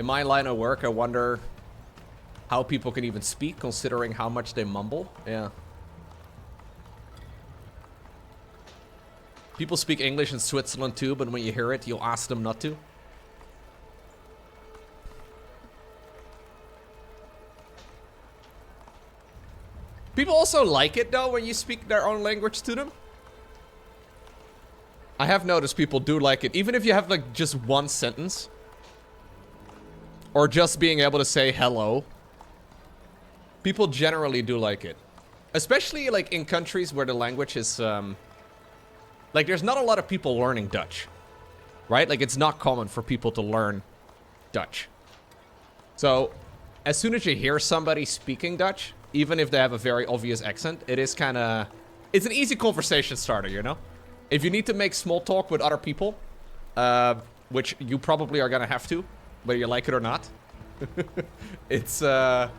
In my line of work, I wonder how people can even speak considering how much they mumble. Yeah. People speak English in Switzerland too, but when you hear it, you'll ask them not to. People also like it though when you speak their own language to them. I have noticed people do like it, even if you have like just one sentence. Or just being able to say hello. People generally do like it. Especially like in countries where the language is, like there's not a lot of people learning Dutch. Right? Like it's not common for people to learn Dutch. So, as soon as you hear somebody speaking Dutch, even if they have a very obvious accent, it is kind of... It's an easy conversation starter, you know? If you need to make small talk with other people, which you probably are gonna have to, whether you like it or not. It's, yeah,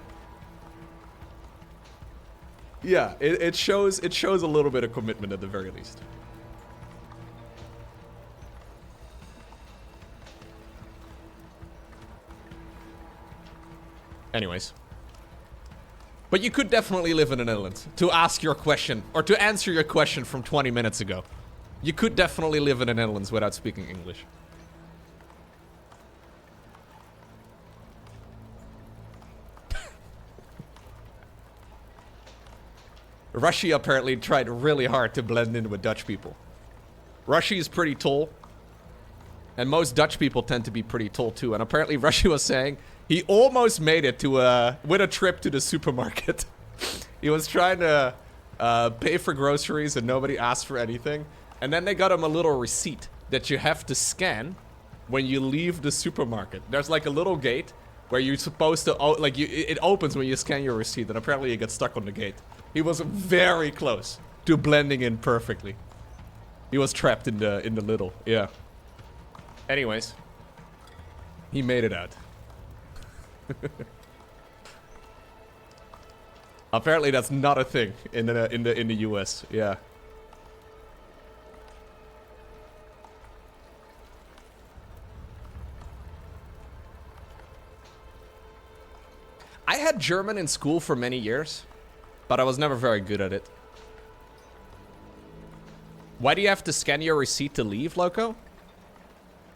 it shows a little bit of commitment at the very least. Anyways. But you could definitely live in the Netherlands. To ask your question, or to answer your question from 20 minutes ago. You could definitely live in the Netherlands without speaking English. Russia apparently tried really hard to blend in with Dutch people. Russia is pretty tall. And most Dutch people tend to be pretty tall too. And apparently Russia was saying he almost made it to with a trip to the supermarket. He was trying to pay for groceries and nobody asked for anything. And then they got him a little receipt that you have to scan when you leave the supermarket. There's like a little gate where you're supposed to, like it opens when you scan your receipt. And apparently you get stuck on the gate. He was very close to blending in perfectly. He was trapped in the little, yeah. Anyways, he made it out. Apparently, that's not a thing in the US. Yeah. I had German in school for many years, but I was never very good at it. Why do you have to scan your receipt to leave, Lowko?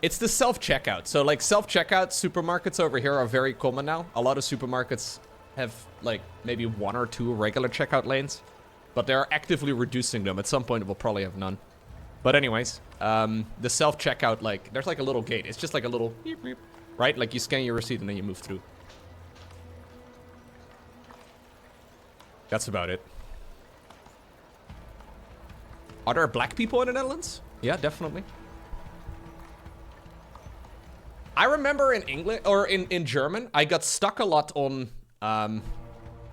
It's the self-checkout. So, like, self-checkout supermarkets over here are very common now. A lot of supermarkets have, like, maybe 1 or 2 regular checkout lanes. But they're actively reducing them. At some point, we'll probably have none. But anyways, the self-checkout, like, there's, like, a little gate. It's just like a little beep, beep, right? Like, you scan your receipt and then you move through. That's about it. Are there black people in the Netherlands? Yeah, definitely. I remember in English, or in German, I got stuck a lot on,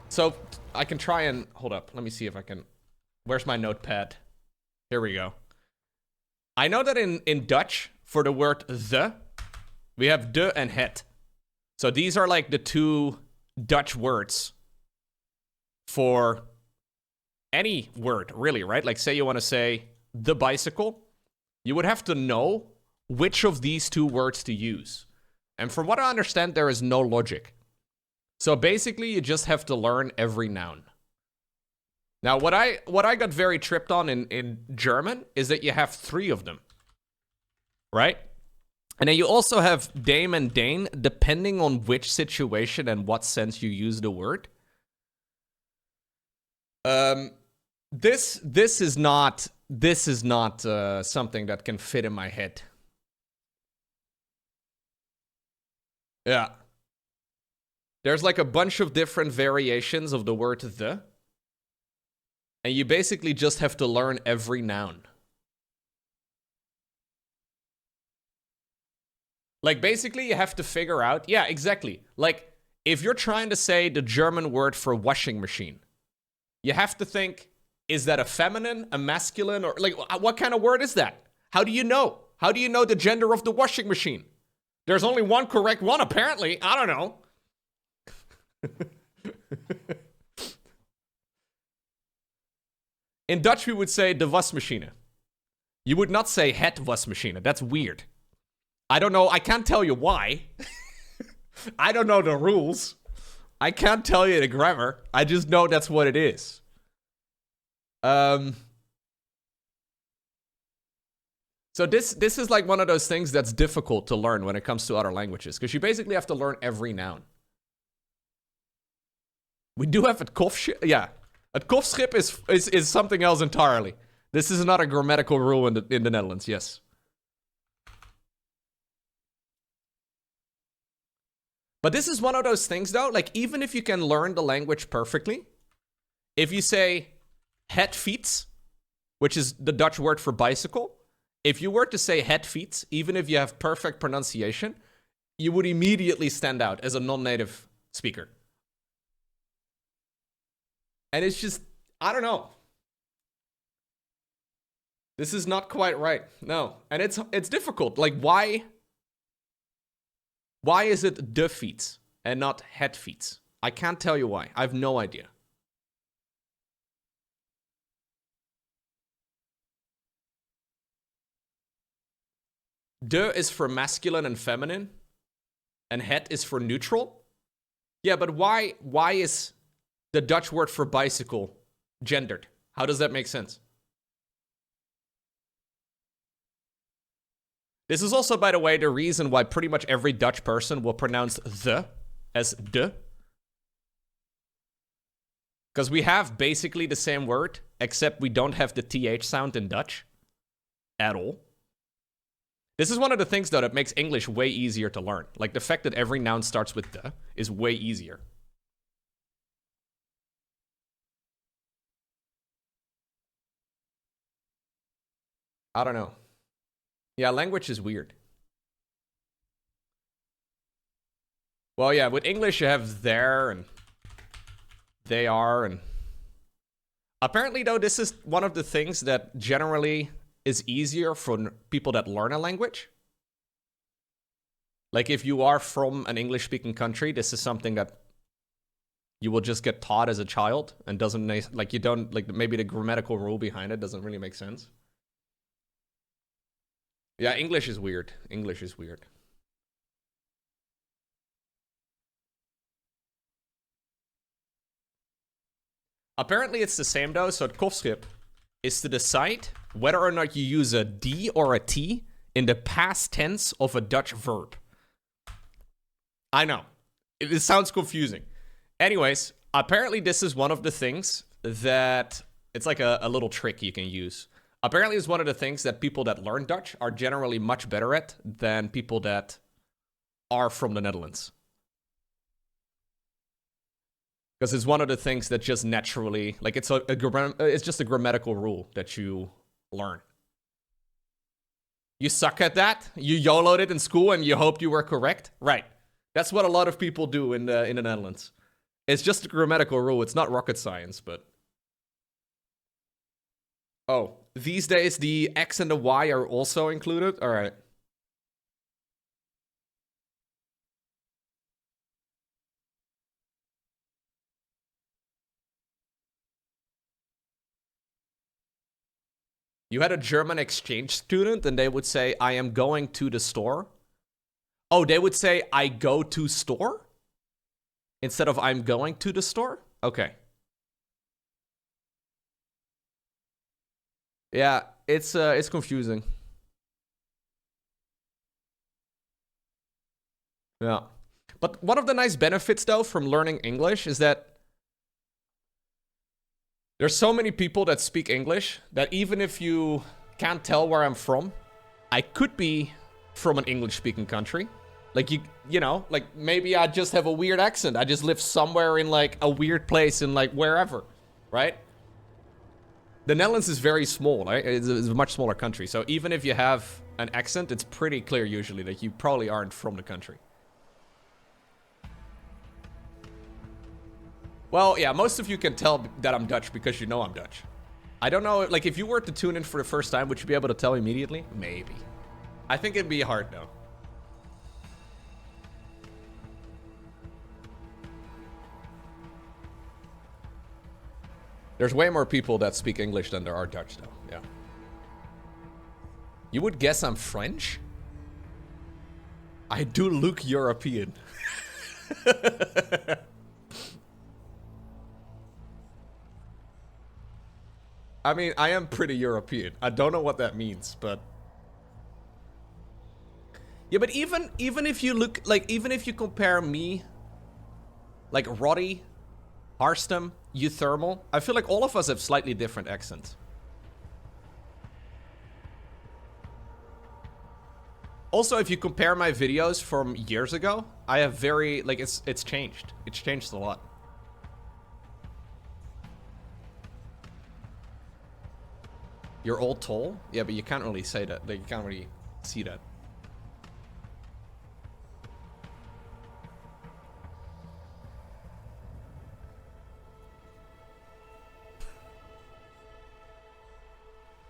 so I can try and, hold up, let me see if I can, where's my notepad? Here we go. I know that in Dutch, for the word the, we have de and het. So these are like the 2 Dutch words for any word, really, right? Like say you want to say the bicycle, you would have to know which of these 2 words to use. And from what I understand, there is no logic. So basically, you just have to learn every noun. Now, what I got very tripped on in German is that you have 3 of them. Right? And then you also have dame and dane, depending on which situation and what sense you use the word. This is not something that can fit in my head. Yeah. There's like a bunch of different variations of the word the. And you basically just have to learn every noun. Like basically you have to figure out, yeah, exactly. Like if you're trying to say the German word for washing machine, you have to think, is that a feminine, a masculine, or like what kind of word is that? How do you know? How do you know the gender of the washing machine? There's only one correct one, apparently. I don't know. In Dutch, we would say de wasmachine. You would not say het wasmachine. That's weird. I don't know. I can't tell you why. I don't know the rules. I can't tell you the grammar. I just know that's what it is. So this is like one of those things that's difficult to learn when it comes to other languages, because you basically have to learn every noun. We do have het kofschip. Yeah, het kofschip is something else entirely. This is not a grammatical rule in the Netherlands. Yes. But this is one of those things, though. Like, even if you can learn the language perfectly, if you say het fiets, which is the Dutch word for bicycle, if you were to say het fiets, even if you have perfect pronunciation, you would immediately stand out as a non-native speaker. And it's just, I don't know. This is not quite right. No. And it's difficult. Like, why is it de fiets and not het fiets? I can't tell you why. I have no idea. De is for masculine and feminine, and het is for neutral. Yeah, but why is the Dutch word for bicycle gendered? How does that make sense? This is also, by the way, the reason why pretty much every Dutch person will pronounce the as de. Because we have basically the same word, except we don't have the TH sound in Dutch at all. This is one of the things, though, that makes English way easier to learn. Like, the fact that every noun starts with de is way easier. I don't know. Yeah, language is weird. Well, yeah, with English you have there and they are, and apparently, though, this is one of the things that generally is easier for people that learn a language. Like, if you are from an English-speaking country, this is something that you will just get taught as a child and doesn't, like, you don't, like, maybe the grammatical rule behind it doesn't really make sense. Yeah, English is weird. English is weird. Apparently, it's the same, though. So, het kofschip is to decide whether or not you use a D or a T in the past tense of a Dutch verb. I know. It sounds confusing. Anyways, apparently this is one of the things that... It's like a little trick you can use. Apparently it's one of the things that people that learn Dutch are generally much better at than people that are from the Netherlands. Because it's one of the things that just naturally, like, it's just a grammatical rule that you learn. You suck at that? You YOLO'd it in school and you hoped you were correct? Right. That's what a lot of people do in the Netherlands. It's just a grammatical rule. It's not rocket science, but... Oh, these days the X and the Y are also included? All right. You had a German exchange student and they would say, I am going to the store. Oh, they would say, I go to store? Instead of I'm going to the store? Okay. Yeah, it's confusing. Yeah. But one of the nice benefits, though, from learning English is that there's so many people that speak English that even if you can't tell where I'm from, I could be from an English-speaking country. Like, you know, like, maybe I just have a weird accent. I just live somewhere in, like, a weird place in, like, wherever, right? The Netherlands is very small, right? It's a much smaller country. So even if you have an accent, it's pretty clear usually that you probably aren't from the country. Well, yeah, most of you can tell that I'm Dutch because you know I'm Dutch. I don't know, like, if you were to tune in for the first time, would you be able to tell immediately? Maybe. I think it'd be hard, though. There's way more people that speak English than there are Dutch, though. Yeah. You would guess I'm French? I do look European. I mean, I am pretty European. I don't know what that means, but... Yeah, but even if you look, like, even if you compare me, like, Roddy, Harstem, Euthermal, I feel like all of us have slightly different accents. Also, if you compare my videos from years ago, I have very, like, it's changed. It's changed a lot. You're all tall? Yeah, but you can't really say that. Like, you can't really see that.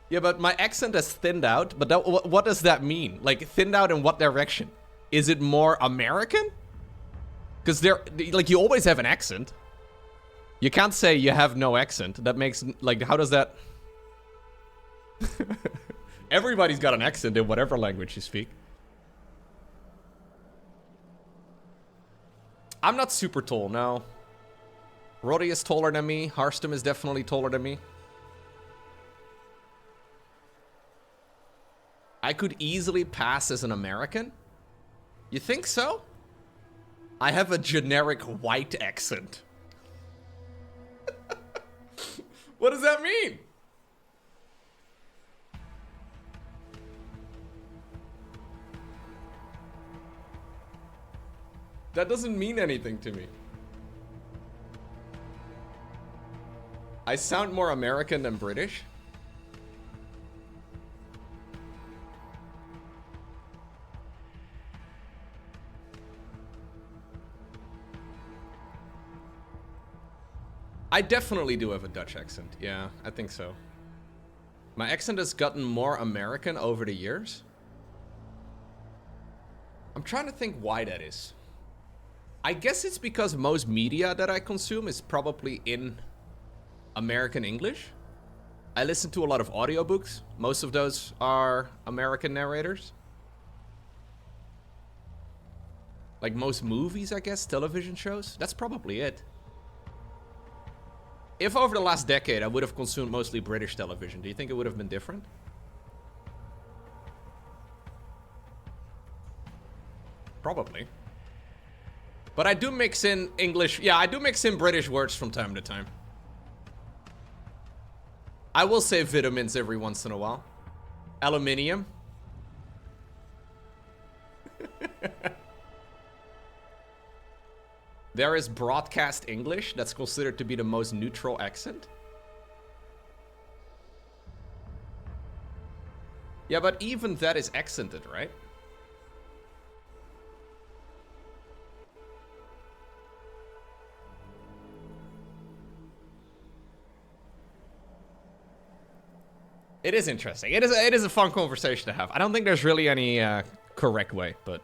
Yeah, but my accent has thinned out. But that, what does that mean? Like, thinned out in what direction? Is it more American? Because like, you always have an accent. You can't say you have no accent. That makes, like, how does that... Everybody's got an accent in whatever language you speak. I'm not super tall, no. Roddy is taller than me. Harstem is definitely taller than me. I could easily pass as an American. You think so? I have a generic white accent. What does that mean? That doesn't mean anything to me. I sound more American than British. I definitely do have a Dutch accent. Yeah, I think so. My accent has gotten more American over the years. I'm trying to think why that is. I guess it's because most media that I consume is probably in American English. I listen to a lot of audiobooks. Most of those are American narrators. Like most movies, I guess, television shows. That's probably it. If over the last decade I would have consumed mostly British television, do you think it would have been different? Probably. But I do mix in English. Yeah, I do mix in British words from time to time. I will say vitamins every once in a while. Aluminium. There is broadcast English. That's considered to be the most neutral accent. Yeah, but even that is accented, right? It is interesting. It is a fun conversation to have. I don't think there's really any correct way, but...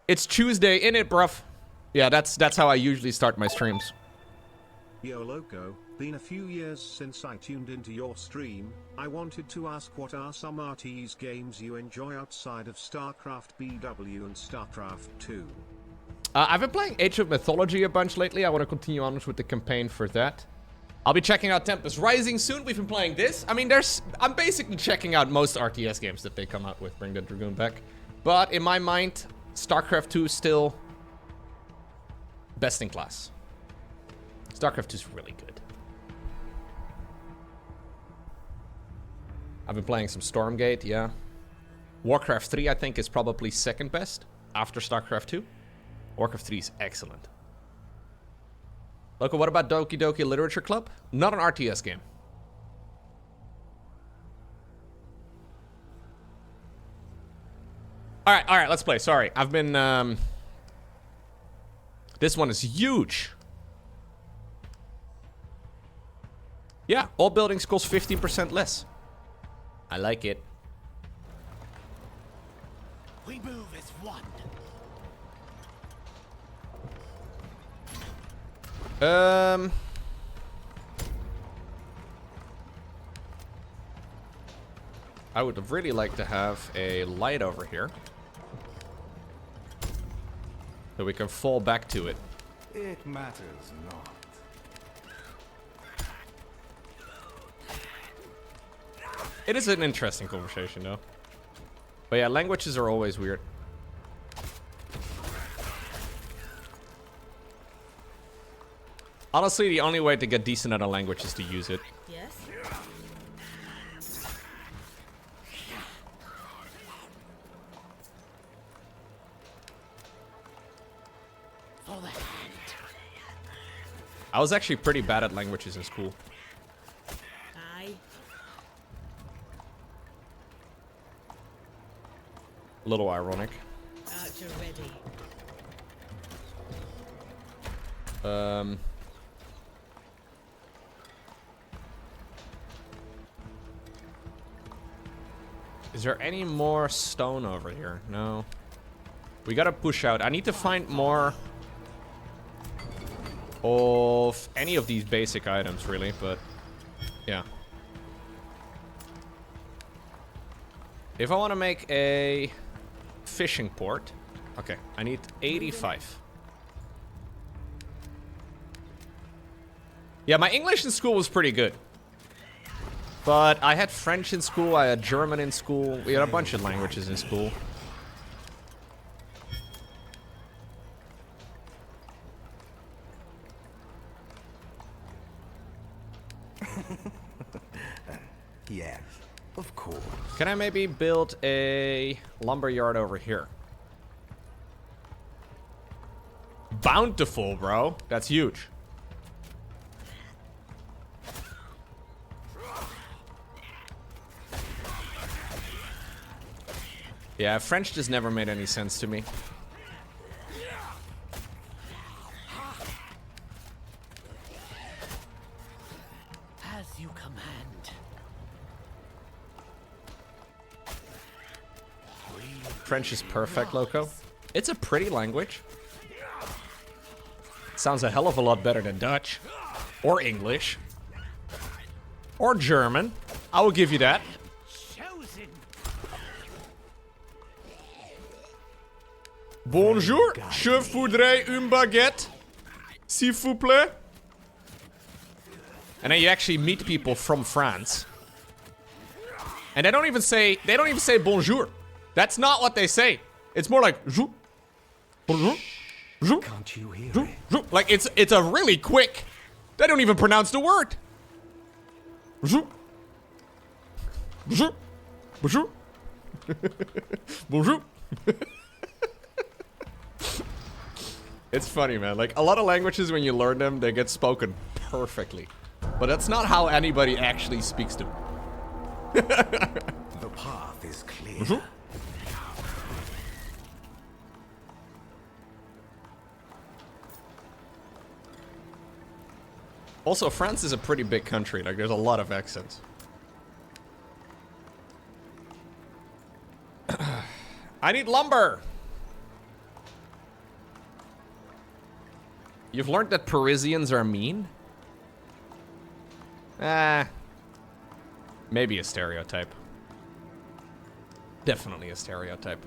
It's Tuesday, innit, bruv? Yeah, that's how I usually start my streams. Yo, Lowko, been a few years since I tuned into your stream. I wanted to ask, what are some RTS games you enjoy outside of StarCraft BW and StarCraft 2? I've been playing Age of Mythology a bunch lately. I want to continue on with the campaign for that. I'll be checking out Tempest Rising soon. We've been playing this. I mean, I'm basically checking out most RTS games that they come out with. Bring the Dragoon back. But in my mind, StarCraft 2 is still best in class. StarCraft 2 is really good. I've been playing some Stormgate, yeah. Warcraft 3, I think, is probably second best after StarCraft 2. Warcraft 3 is excellent. Lowko, what about Doki Doki Literature Club? Not an RTS game. Alright, let's play. Sorry, I've been, This one is huge. Yeah, all buildings cost 15% less. I like it. We move as one. I would really like to have a light over here. So we can fall back to it. It matters not. It is an interesting conversation, though. But yeah, languages are always weird. Honestly, the only way to get decent at a language is to use it. Yes. For the hand. I was actually pretty bad at languages in school. Aye. A little ironic. Archer ready. Is there any more stone over here? No. We gotta push out. I need to find more of any of these basic items, really, but yeah. If I want to make a fishing port, okay, I need 85. Yeah, my English in school was pretty good. But I had French in school, I had German in school, we had a bunch of languages in school. Yes, of course. Can I maybe build a lumberyard over here? Bountiful, bro. That's huge. Yeah, French just never made any sense to me. As you command. French is perfect, Lowko. It's a pretty language. Sounds a hell of a lot better than Dutch. Or English. Or German. I will give you that. Chosen. Bonjour, je voudrais une baguette. S'il vous plaît. And then you actually meet people from France. And they don't even say bonjour. That's not what they say. It's more like bonjour. Bonjour. Can't you hear Bonjour. it? Bonjour. Like it's a really quick. They don't even pronounce the word. Bonjour. Bonjour. Bonjour. Bonjour. It's funny, man. Like, a lot of languages, when you learn them, they get spoken perfectly. But that's not how anybody actually speaks them. The path is clear. Bonjour. Also, France is a pretty big country. Like, there's a lot of accents. I need lumber! You've learned that Parisians are mean? Maybe a stereotype. Definitely a stereotype.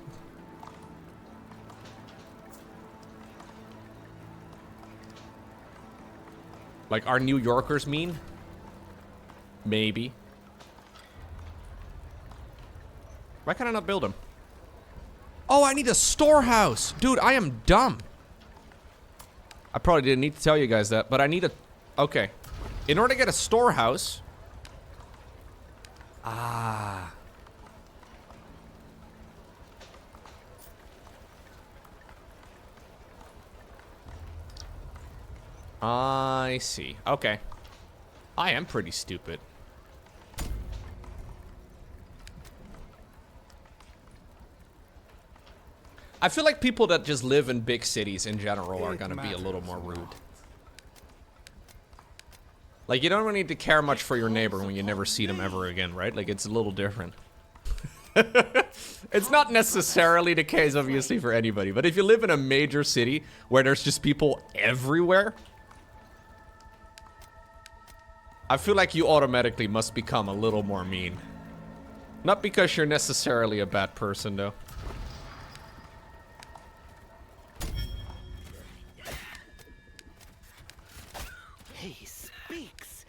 Like, are New Yorkers mean? Maybe. Why can I not build them? Oh, I need a storehouse! Dude, I am dumb. I probably didn't need to tell you guys that, but I need a... Okay. In order to get a storehouse... Ah. I see. Okay. I am pretty stupid. I feel like people that just live in big cities in general are gonna be a little more rude. Like, you don't really need to care much for your neighbor when you never see them ever again, right? Like, it's a little different. It's not necessarily the case, obviously, for anybody. But if you live in a major city where there's just people everywhere, I feel like you automatically must become a little more mean. Not because you're necessarily a bad person, though. He speaks.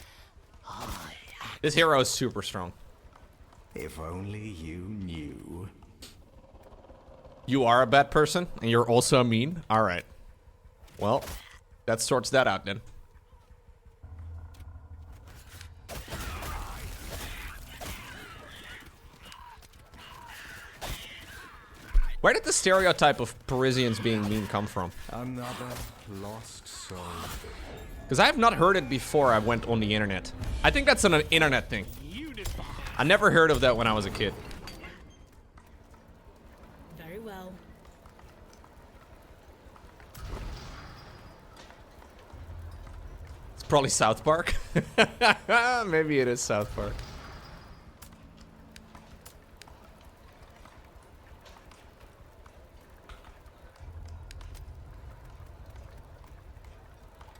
This hero is super strong. If only you knew. You are a bad person, and you're also mean? Alright. Well, that sorts that out, then. Where did the stereotype of Parisians being mean come from? Another lost soul. Because I have not heard it before I went on the internet. I think that's an internet thing. I never heard of that when I was a kid. Very well. It's probably South Park. Maybe it is South Park.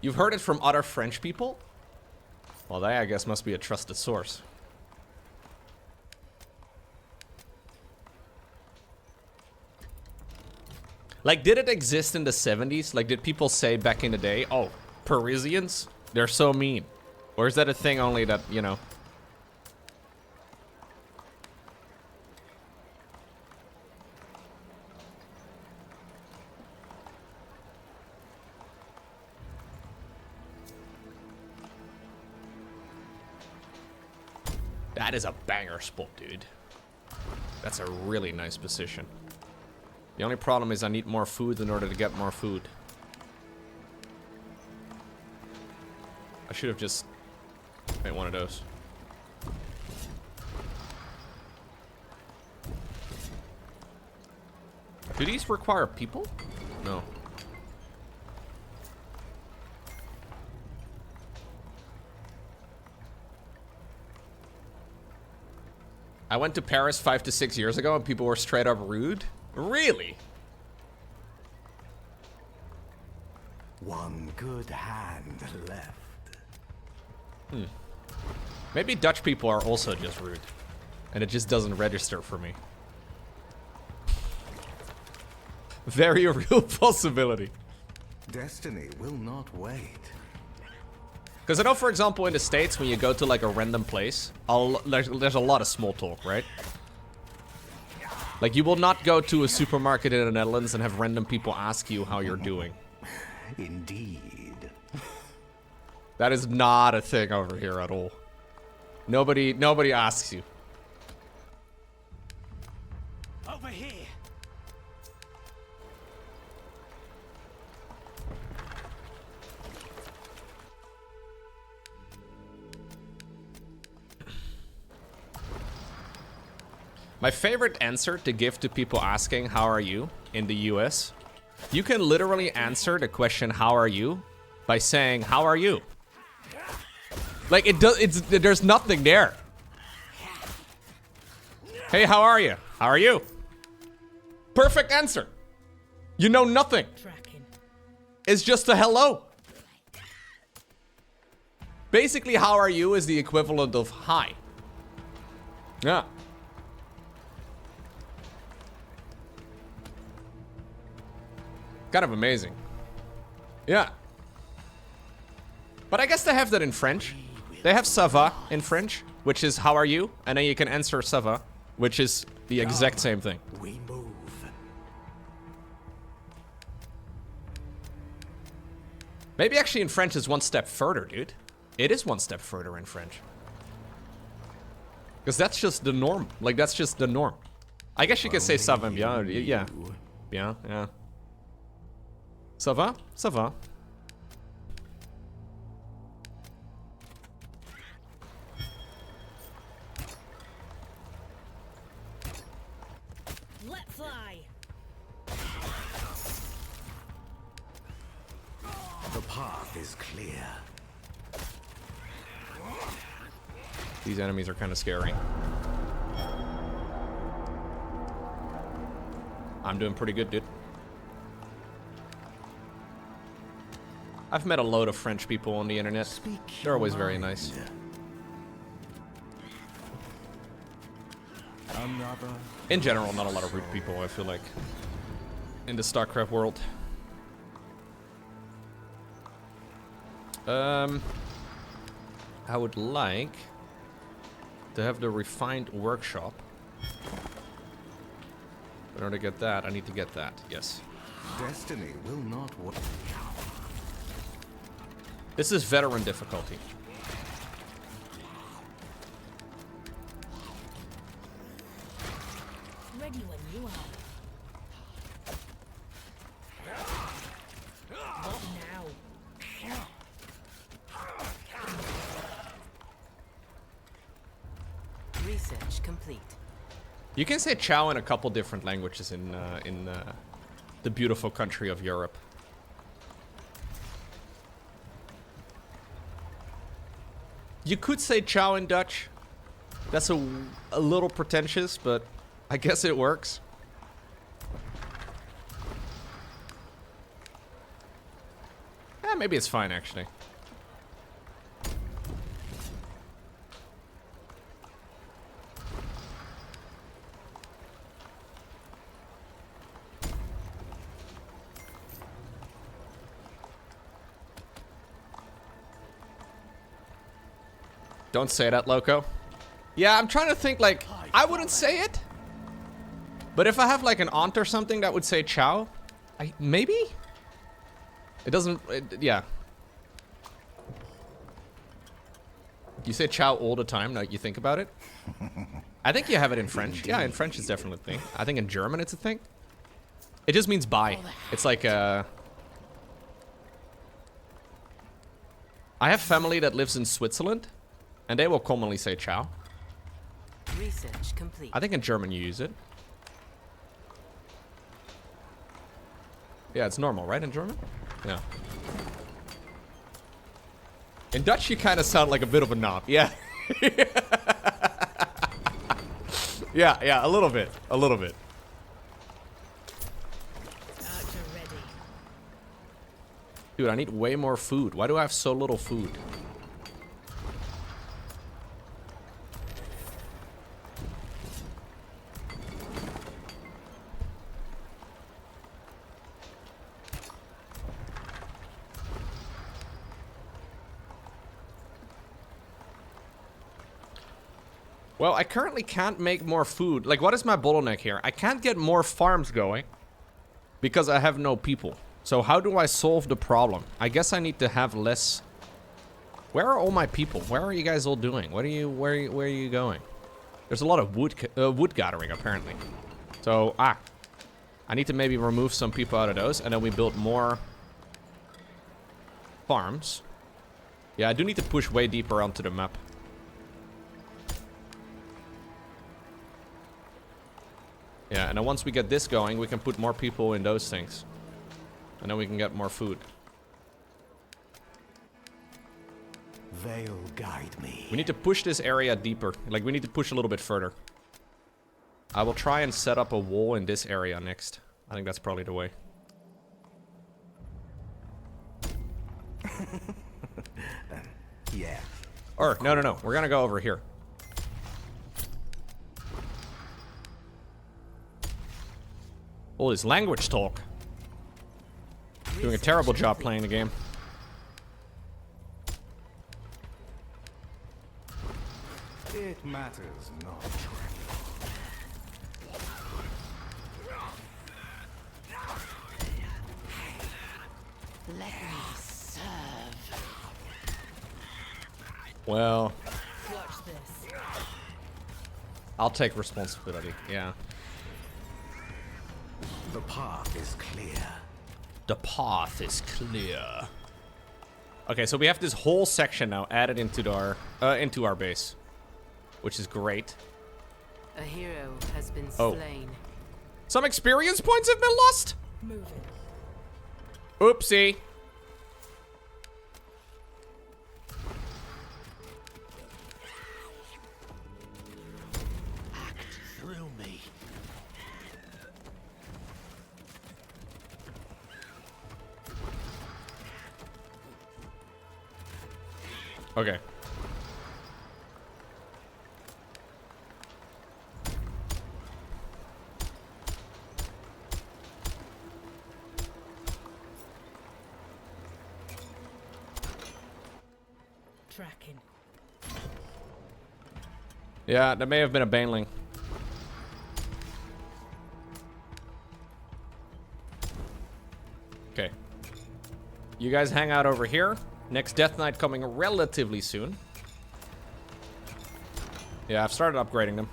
You've heard it from other French people? Well, that I guess must be a trusted source. Like, did it exist in the 70s? Like, did people say back in the day, oh, Parisians? They're so mean. Or is that a thing only that, you know? That is a banger spot, dude. That's a really nice position. The only problem is I need more food in order to get more food. I should have just made one of those. Do these require people? No. I went to Paris 5 to 6 years ago and people were straight up rude. Really? One good hand left. Maybe Dutch people are also just rude. And it just doesn't register for me. Very real possibility. Destiny will not wait. Because I know, for example, in the States, when you go to like a random place, there's a lot of small talk, right? Like, you will not go to a supermarket in the Netherlands and have random people ask you how you're doing. Indeed. That is not a thing over here at all. Nobody asks you. Over here. My favorite answer to give to people asking, how are you, in the US, you can literally answer the question, how are you, by saying, how are you? Like, there's nothing there. Hey, how are you? How are you? Perfect answer. You know nothing. Tracking. It's just a hello. Basically, how are you is the equivalent of hi. Yeah. Kind of amazing. Yeah. But I guess they have that in French. They have ça va in French, which is how are you? And then you can answer ça va, which is the exact same thing. We move. Maybe actually in French is one step further, dude. It is one step further in French. Because that's just the norm. Like, that's just the norm. I guess you could say ça va bien. Yeah. Bien, yeah. Ça va? Ça va. Let fly. The path is clear. These enemies are kind of scary. I'm doing pretty good, dude. I've met a load of French people on the internet. They're always very nice. Another. In general, not a lot of rude people, I feel like, in the StarCraft world. I would like to have the refined workshop. In order to get that, I need to get that. Yes. Destiny will not work. This is veteran difficulty. Ready when you are. What now? Research complete. You can say ciao in a couple different languages in the beautiful country of Europe. You could say ciao in Dutch. That's a little pretentious, but I guess it works. Eh, maybe it's fine, actually. Don't say that, Lowko. Yeah, I'm trying to think, like, I wouldn't say it. But if I have, like, an aunt or something that would say ciao, maybe? It doesn't, yeah. You say ciao all the time, now you think about it? I think you have it in French. Yeah, in French it's definitely a thing. I think in German it's a thing. It just means bye. It's like, I have family that lives in Switzerland. And they will commonly say ciao. Research complete. I think in German you use it. Yeah, it's normal, right, in German? Yeah. In Dutch, you kind of sound like a bit of a knob. Yeah. yeah, a little bit. A little bit. Archer ready. Dude, I need way more food. Why do I have so little food? Well, I currently can't make more food. Like, what is my bottleneck here? I can't get more farms going because I have no people. So how do I solve the problem? I guess I need to have less. Where are all my people? Where are you guys all doing? Where are you going? There's a lot of wood gathering apparently. So I need to maybe remove some people out of those, and then we build more farms. Yeah, I do need to push way deeper onto the map. Yeah, and then once we get this going, we can put more people in those things. And then we can get more food. They'll guide me. We need to push this area deeper. Like, we need to push a little bit further. I will try and set up a wall in this area next. I think that's probably the way. Yeah. Or, no. We're gonna go over here. All this language talk. Doing a terrible job playing the game. It matters not. Let me serve. Well, Watch this. I'll take responsibility, yeah. The path is clear. The path is clear. Okay, so we have this whole section now added into our base, which is great. A hero has been Oh. slain. Some experience points have been lost. Moving. Oopsie. Act through me. Okay. tracking. Yeah, there may have been a baneling. Okay. You guys hang out over here. Next Death Knight coming relatively soon. Yeah, I've started upgrading them.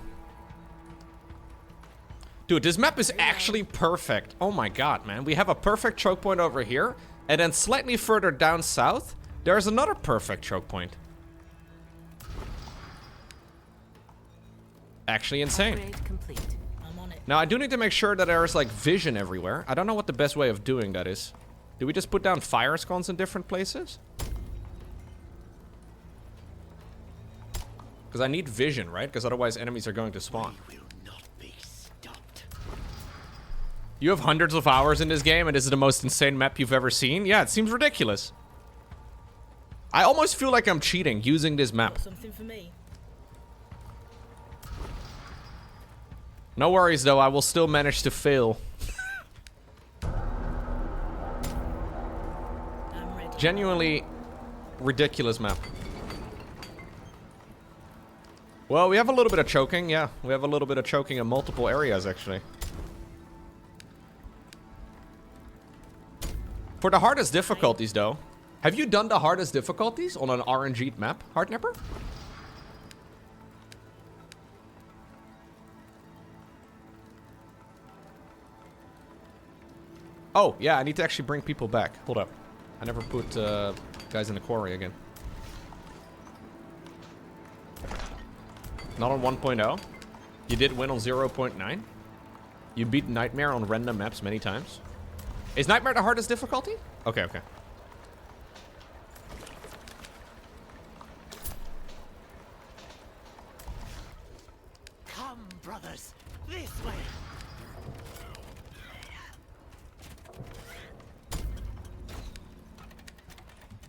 Dude, this map is actually perfect. Oh my god, man. We have a perfect choke point over here. And then slightly further down south, there's another perfect choke point. Actually insane. Upgrade complete. I'm on it. Now, I do need to make sure that there's, like, vision everywhere. I don't know what the best way of doing that is. Do we just put down fire scones in different places? Because I need vision, right? Because otherwise enemies are going to spawn. Will not be stopped. You have hundreds of hours in this game, and this is the most insane map you've ever seen? Yeah, it seems ridiculous. I almost feel like I'm cheating using this map. Something for me. No worries, though. I will still manage to fail. I'm ready. Genuinely ridiculous map. Well, we have a little bit of choking, yeah. We have a little bit of choking in multiple areas, actually. For the hardest difficulties, though. Have you done the hardest difficulties on an RNG'd map, Heartnipper? Oh, yeah, I need to actually bring people back. Hold up. I never put guys in the quarry again. Not on 1.0. You did win on 0.9. You beat Nightmare on random maps many times. Is Nightmare the hardest difficulty? Okay, okay. Come, brothers, this way.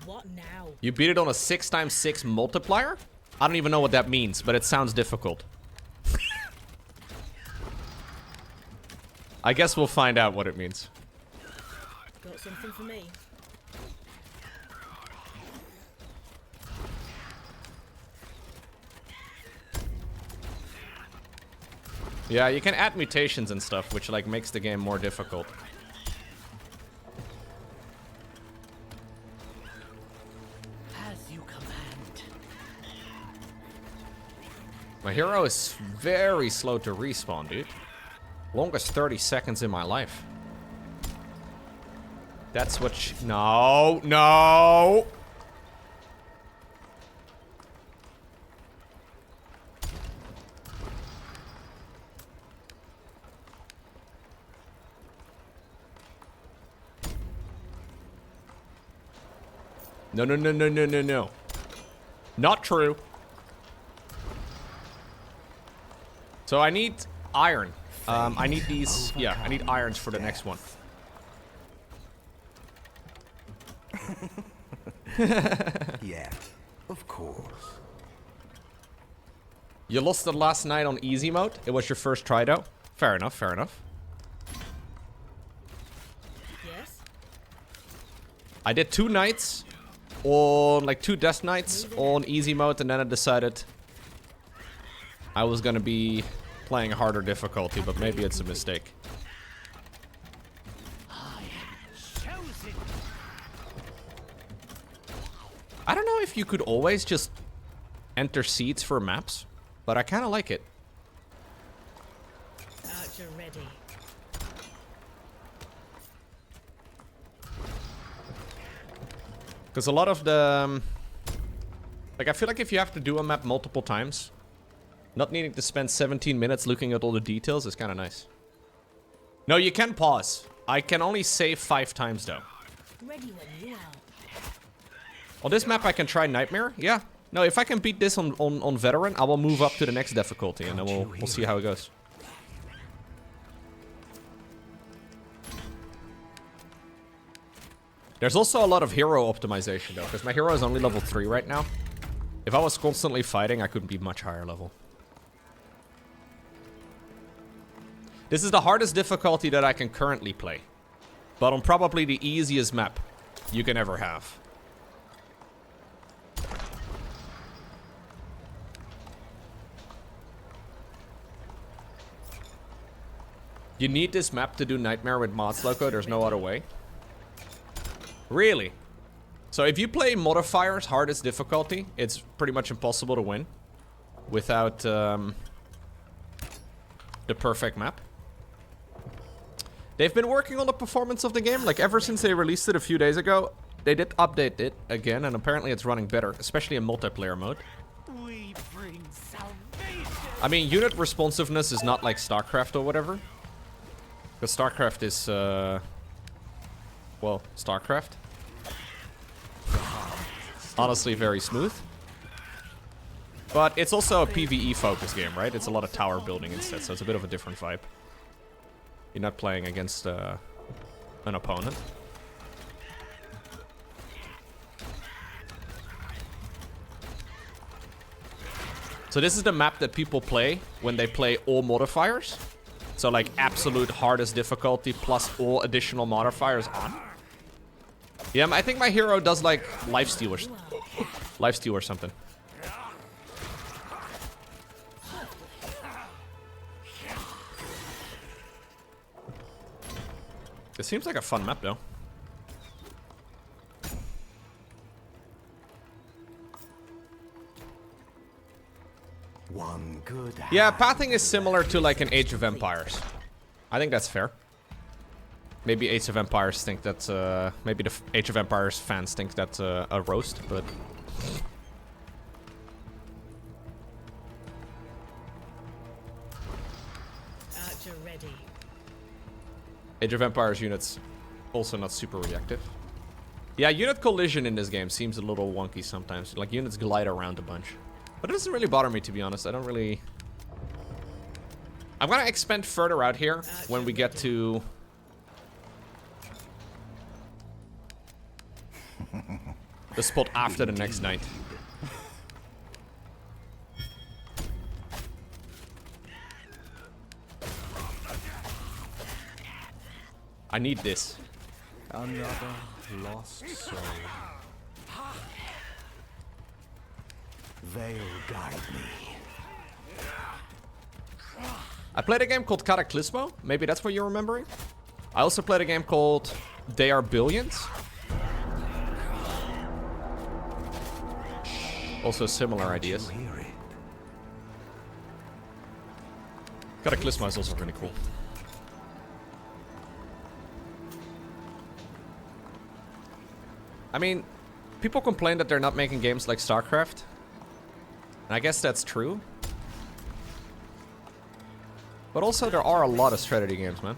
What now? You beat it on a 6x6 multiplier? I don't even know what that means, but it sounds difficult. I guess we'll find out what it means. Got something for me. Yeah, you can add mutations and stuff, which like makes the game more difficult. As you command. My hero is very slow to respawn, dude. Longest 30 seconds in my life. That's what no, no! No, no, no, no, no, no, no. Not true. So I need iron. I need these. Yeah, I need irons for the next one. Yeah, of course. You lost it last night on easy mode. It was your first try, though. Fair enough, fair enough. Yes? I did 2 nights on, like 2 death nights on easy mode, and then I decided I was gonna be playing harder difficulty, but maybe it's a mistake. I don't know if you could always just enter seeds for maps, but I kind of like it. Archer ready. Because a lot of the... like, I feel like if you have to do a map multiple times, not needing to spend 17 minutes looking at all the details is kind of nice. No, you can pause. I can only save 5 times, though. Ready when you are. On this map, I can try Nightmare. Yeah. No, if I can beat this on Veteran, I will move up to the next difficulty, and then we'll see how it goes. There's also a lot of hero optimization, though, because my hero is only level 3 right now. If I was constantly fighting, I could be much higher level. This is the hardest difficulty that I can currently play, but on probably the easiest map you can ever have. You need this map to do Nightmare with mods, Lowko. There's no other way. Really? So if you play modifiers, hardest difficulty, it's pretty much impossible to win without the perfect map. They've been working on the performance of the game, like ever since they released it a few days ago. They did update it again, and apparently it's running better, especially in multiplayer mode. We bring salvation. I mean, unit responsiveness is not like StarCraft or whatever. Because StarCraft is, well, StarCraft. Honestly, very smooth. But it's also a PvE focused game, right? It's a lot of tower building instead, so it's a bit of a different vibe. You're not playing against an opponent. So this is the map that people play when they play all modifiers. So like absolute hardest difficulty plus all additional modifiers on. Yeah, I think my hero does like lifesteal or something. It seems like a fun map though. One good. Yeah, pathing is similar to like an Age of Empires. I think that's fair. Maybe Age of Empires think that's maybe the Age of Empires fans think that's a roast, but Archer ready. Age of Empires units also not super reactive. Yeah, unit collision in this game seems a little wonky sometimes. Like units glide around a bunch. But it doesn't really bother me, to be honest. I don't really... I'm gonna expand further out here when we get to... the spot after the next night. I need this. Another lost soul. They'll guide me. I played a game called Cataclysmo. Maybe that's what you're remembering. I also played a game called They Are Billions. Also similar ideas. Cataclysmo is also really cool. I mean, people complain that they're not making games like StarCraft. And I guess that's true. But also, there are a lot of strategy games, man.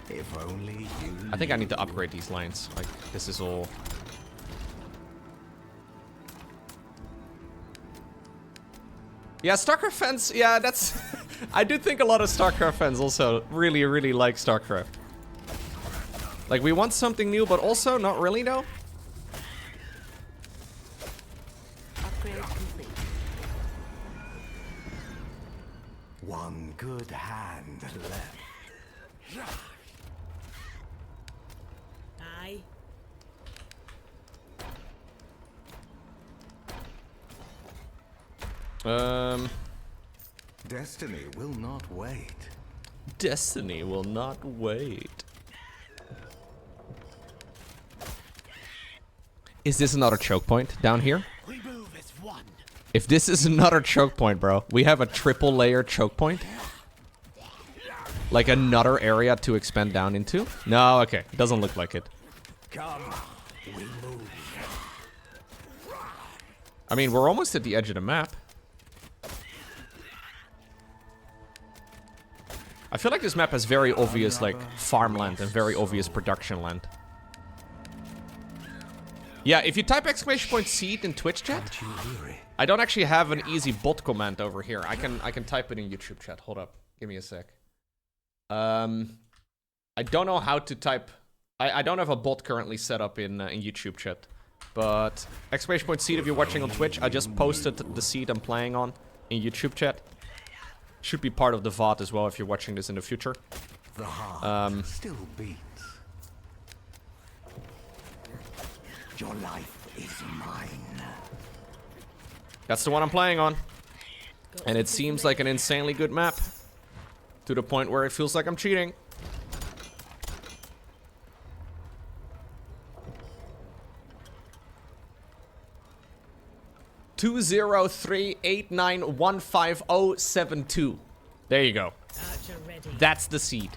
If only you. I think I need to upgrade these lines. Like, this is all... Yeah, StarCraft fans, yeah, that's... I do think a lot of StarCraft fans also really, really like StarCraft. Like, we want something new, but also not really, though. Upgrade complete. One good hand left. Aye. Destiny will not wait. Destiny will not wait. Is this another choke point down here? We move as one. If this is another choke point, bro, we have a triple layer choke point. Like another area to expand down into? No, okay. It doesn't look like it. Come, we move. I mean, we're almost at the edge of the map. I feel like this map has very obvious, like, farmland and very obvious production land. Yeah, if you type !seed in Twitch chat, Don't you hear it? I don't actually have an easy bot command over here. I can type it in YouTube chat. Hold up. Give me a sec. I don't know how to type. I don't have a bot currently set up in YouTube chat. But !seed if you're watching on Twitch, I just posted the seed I'm playing on in YouTube chat. Should be part of the VOD as well if you're watching this in the future. The heart still beats. Your life is mine. That's the one I'm playing on. And it seems like an insanely good map. To the point where it feels like I'm cheating. Two zero three 8915072. There you go. Archer ready. That's the seed.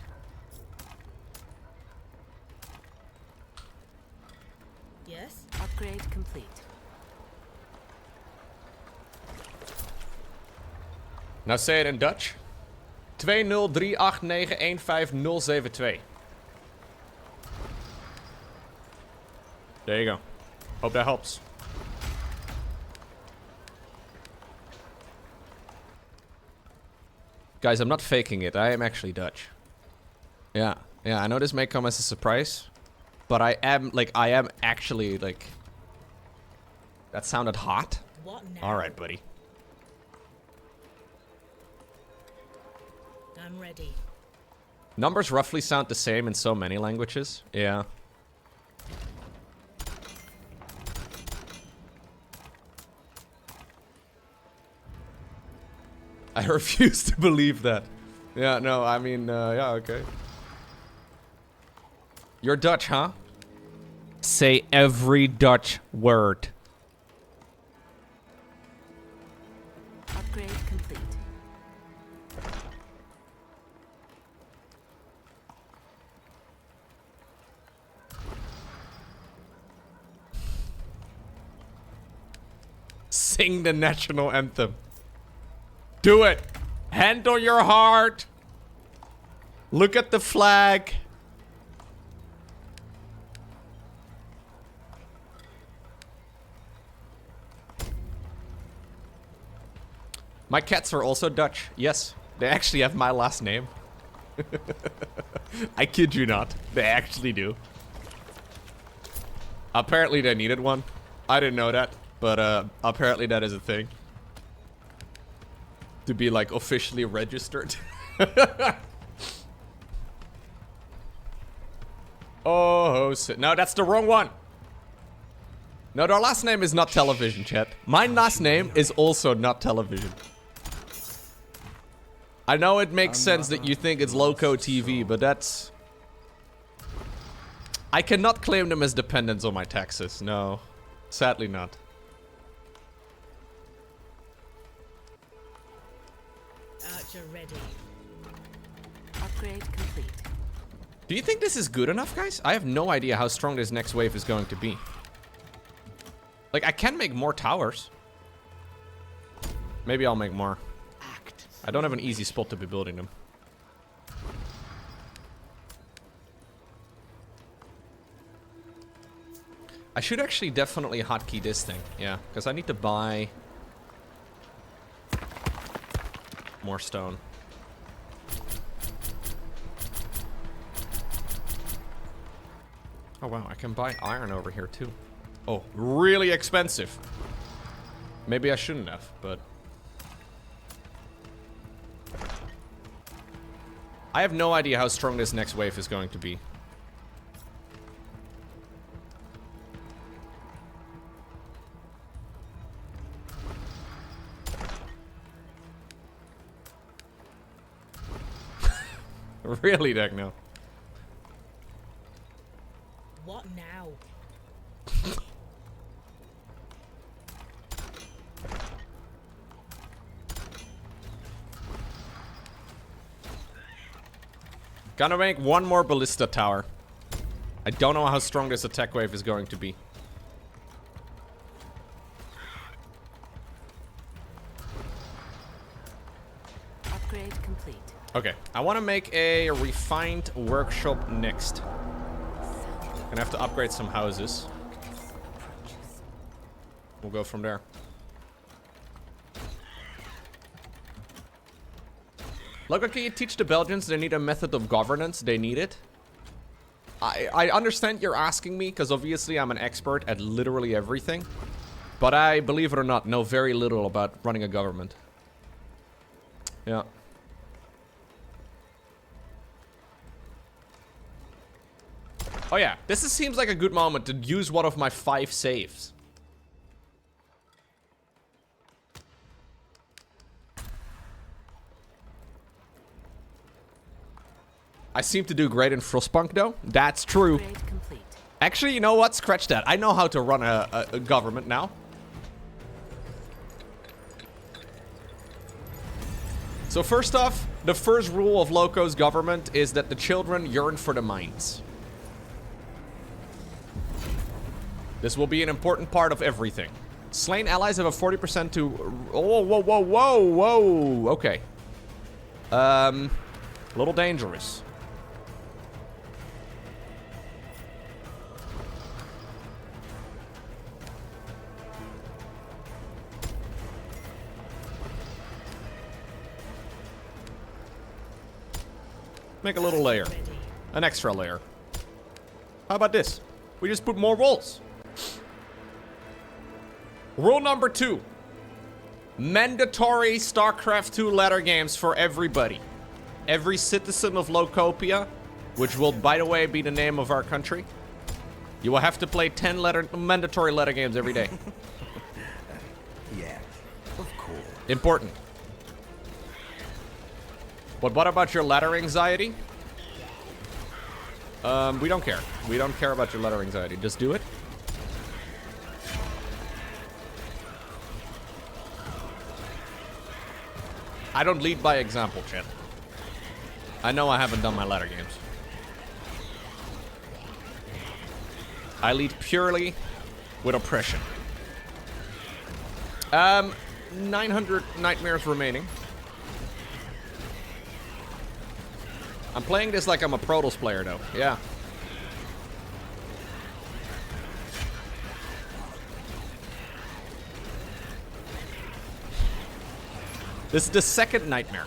Yes. Upgrade complete. Now say it in Dutch. 2038915072. There you go. Hope that helps. Guys, I'm not faking it. I am actually Dutch. Yeah. Yeah, I know this may come as a surprise. But I am actually, like... That sounded hot. What now? Alright, buddy. I'm ready. Numbers roughly sound the same in so many languages. Yeah. I refuse to believe that. Yeah, no, I mean, yeah, okay. You're Dutch, huh? Say every Dutch word. Upgrade complete. Sing the national anthem. Do it. Hand on your heart. Look at the flag. My cats are also Dutch. Yes, they actually have my last name. I kid you not. They actually do. Apparently they needed one. I didn't know that, but apparently that is a thing. To be like officially registered. Oh, no, that's the wrong one. No, their last name is not television, chat. My last name is also not television. I know it makes sense that you think it's Lowko TV, but that's... I cannot claim them as dependents on my taxes. No, sadly not. Archer ready. Upgrade complete. Do you think this is good enough, guys? I have no idea how strong this next wave is going to be. Like, I can make more towers. Maybe I'll make more. I don't have an easy spot to be building them. I should actually definitely hotkey this thing. Yeah, because I need to buy more stone. Oh wow, I can buy iron over here too. Oh, really expensive. Maybe I shouldn't have, but... I have no idea how strong this next wave is going to be. Really, Techno? What now? Gonna make one more ballista tower. I don't know how strong this attack wave is going to be. Upgrade complete. Okay, I want to make a refined workshop next. Gonna have to upgrade some houses. We'll go from there. Lowko, can you teach the Belgians they need a method of governance? They need it. I understand you're asking me, because obviously I'm an expert at literally everything. But I, believe it or not, know very little about running a government. Yeah. Oh yeah, seems like a good moment to use one of my 5 saves. I seem to do great in Frostpunk, though. That's true. Upgrade complete. Actually, you know what? Scratch that. I know how to run a government now. So first off, the first rule of Lowko's government is that the children yearn for the mines. This will be an important part of everything. Slain allies have a 40% to... Whoa, whoa, whoa, whoa, whoa. Okay. A little dangerous. Make a little layer. An extra layer. How about this? We just put more walls. Rule number 2. Mandatory StarCraft 2 ladder games for everybody. Every citizen of Lowkopia, which will, by the way, be the name of our country, you will have to play 10 mandatory ladder games every day. Yeah, of course. Important. But what about your ladder anxiety? We don't care. We don't care about your ladder anxiety. Just do it. I don't lead by example, chat. I know I haven't done my ladder games. I lead purely with oppression. 900 nightmares remaining. I'm playing this like I'm a Protoss player, though. Yeah. This is the second nightmare.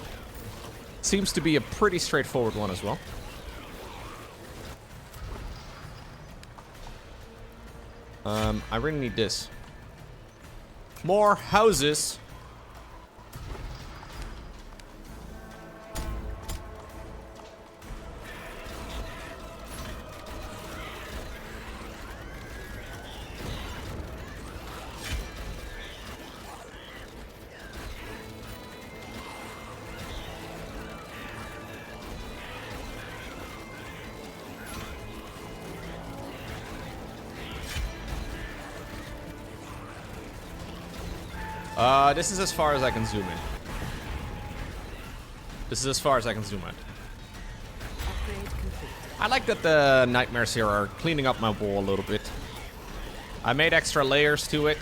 Seems to be a pretty straightforward one as well. I really need this. More houses. This is as far as I can zoom in. This is as far as I can zoom in. Upgrade complete. I like that the nightmares here are cleaning up my wall a little bit. I made extra layers to it.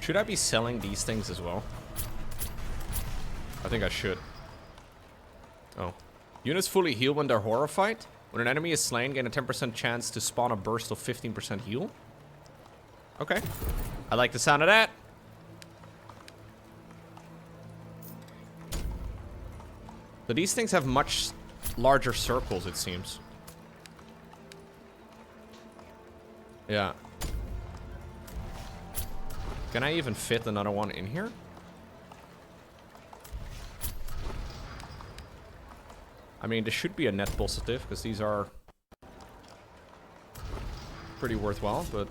Should I be selling these things as well? I think I should. Oh. Units fully heal when they're horrified. When an enemy is slain, gain a 10% chance to spawn a burst of 15% heal. Okay. I like the sound of that. So these things have much larger circles, it seems. Yeah. Can I even fit another one in here? I mean, this should be a net positive, because these are pretty worthwhile, but...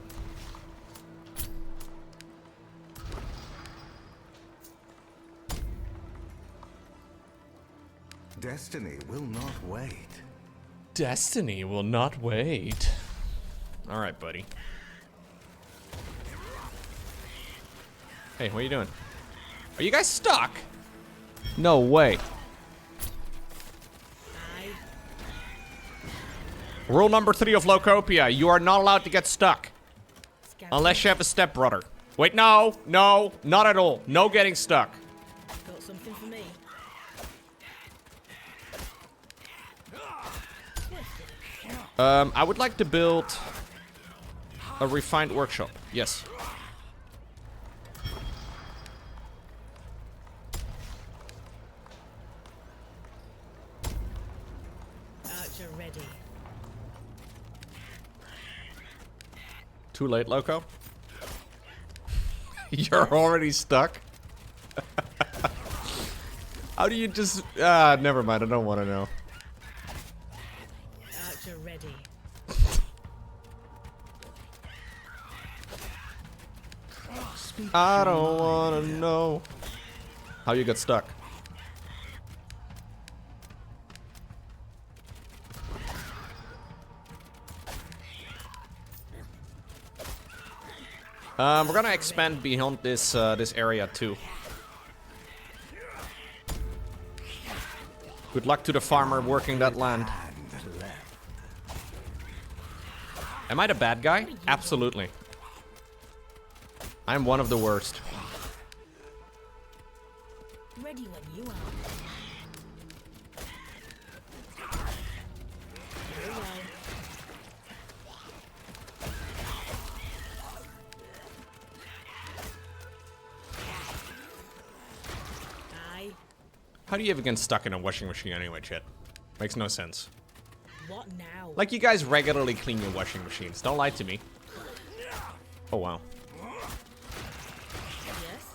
Destiny will not wait. Destiny will not wait. Alright, buddy. Hey, what are you doing? Are you guys stuck? No way. Rule number 3 of Lowkopia. You are not allowed to get stuck. Unless you have a stepbrother. Wait, no. No, not at all. No getting stuck. Got something for me. I would like to build a refined workshop. Yes. Archer ready. Too late, Lowko? You're already stuck? How do you just... never mind. I don't want to know. Archer ready. I don't want to know. How you got stuck? We're gonna expand beyond this this area too. Good luck to the farmer working that land. Am I the bad guy? Absolutely. I'm one of the worst. Ready when you are. Very well. Aye. How do you ever get stuck in a washing machine anyway, chat? Makes no sense. What now? Like, you guys regularly clean your washing machines. Don't lie to me. Oh, wow. Yes.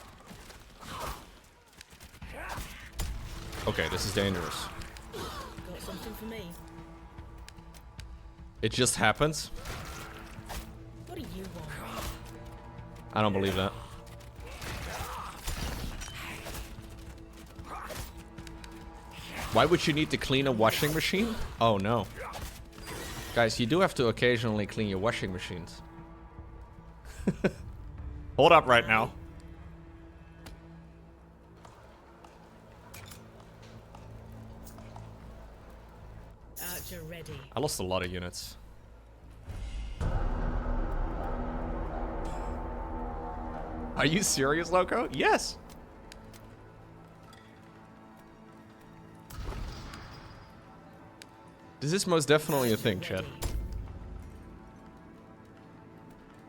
Okay, this is dangerous. Got something for me. It just happens? What do you want? I don't believe that. Why would you need to clean a washing machine? Oh, no. Guys, you do have to occasionally clean your washing machines. Hold up right now. Archer ready. I lost a lot of units. Are you serious, Lowko? Yes. This is most definitely a thing, Chad.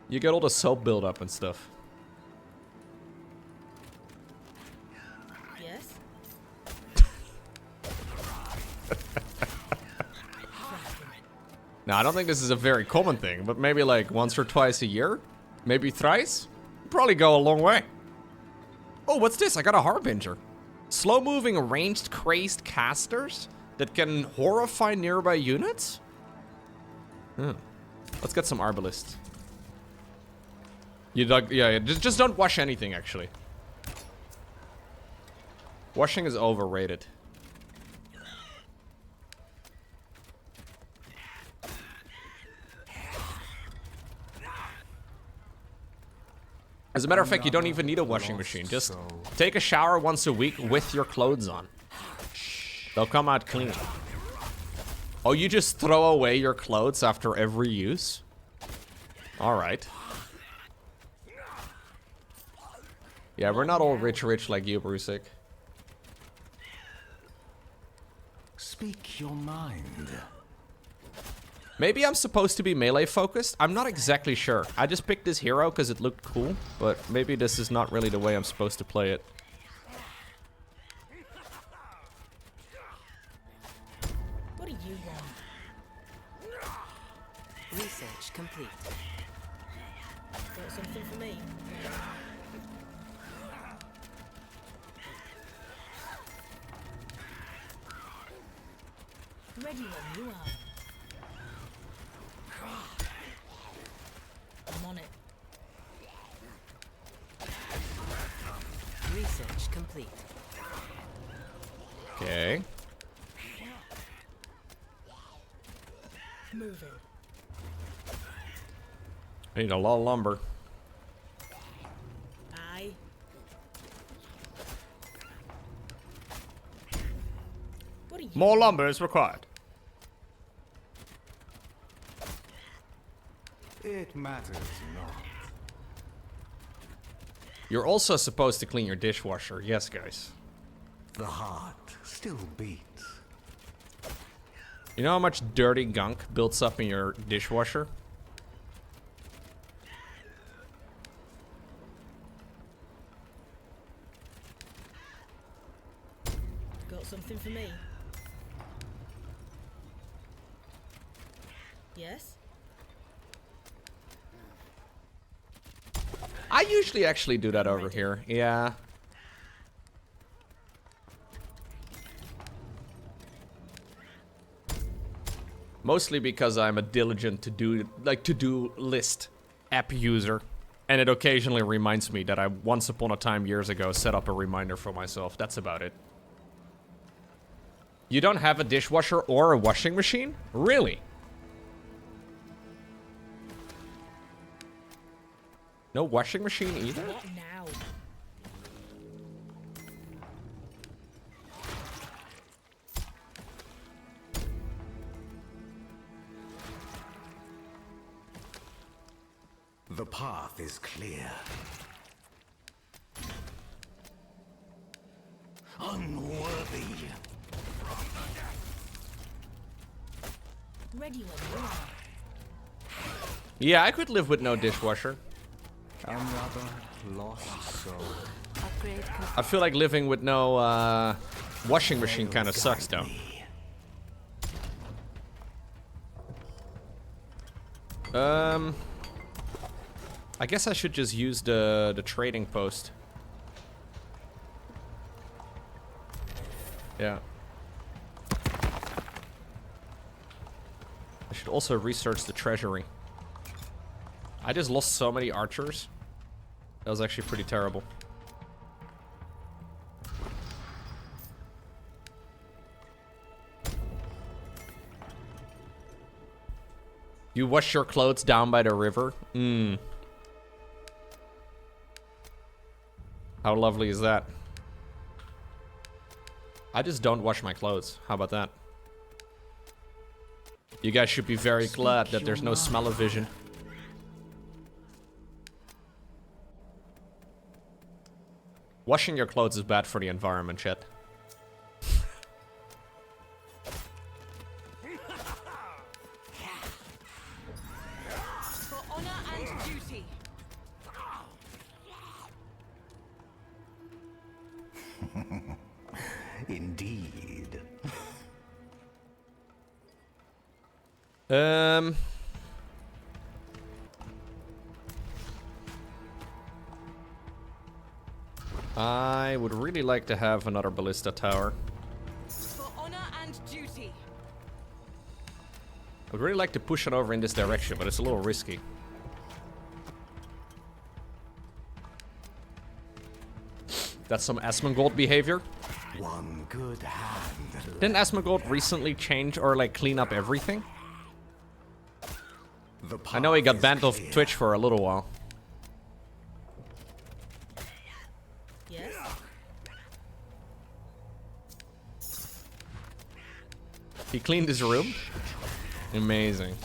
You get all the soap buildup and stuff. Yes. Now, I don't think this is a very common thing, but maybe like once or twice a year? Maybe thrice? Probably go a long way. Oh, what's this? I got a harbinger. Slow-moving ranged crazed casters that can horrify nearby units? Hmm. Let's get some arbalists. Yeah, just don't wash anything, actually. Washing is overrated. As a matter of fact, you don't even need a washing machine. Just take a shower once a week with your clothes on. They'll come out clean. Oh, you just throw away your clothes after every use? Alright. Yeah, we're not all rich like you, Brusik. Speak your mind. Maybe I'm supposed to be melee focused? I'm not exactly sure. I just picked this hero because it looked cool, but maybe this is not really the way I'm supposed to play it. What do you want? Research complete. Got something for me? Ready when you are. I'm on it. Research complete. Okay. Moving. I need a lot of lumber. Aye. What are you? More lumber is required. It matters not. You're also supposed to clean your dishwasher. Yes, guys. The heart still beats. You know how much dirty gunk builds up in your dishwasher? Got something for me? Yes? I usually actually do that over here. Yeah. Mostly because I'm a diligent to-do list app user. And it occasionally reminds me that I once upon a time years ago set up a reminder for myself. That's about it. You don't have a dishwasher or a washing machine? Really? No washing machine either? What now? The path is clear. Unworthy. Ready when you are. Yeah, I could live with no dishwasher. Another lost soul. Upgrade complete. I feel like living with no washing machine kind of sucks though. I guess I should just use the trading post. Yeah. I should also research the treasury. I just lost so many archers. That was actually pretty terrible. You wash your clothes down by the river? Mmm. How lovely is that? I just don't wash my clothes. How about that? You guys should be very glad that there's no smell-o-vision. Washing your clothes is bad for the environment, chat. For honor and duty. Indeed. I would really like to have another ballista tower. For honor and duty. I would really like to push it over in this direction, but it's a little risky. That's some Asmongold behavior. One good hand. Didn't Asmongold recently change or like clean up everything? The I know he got path banned is off clear. Twitch for a little while. Yes? He cleaned his room? Amazing.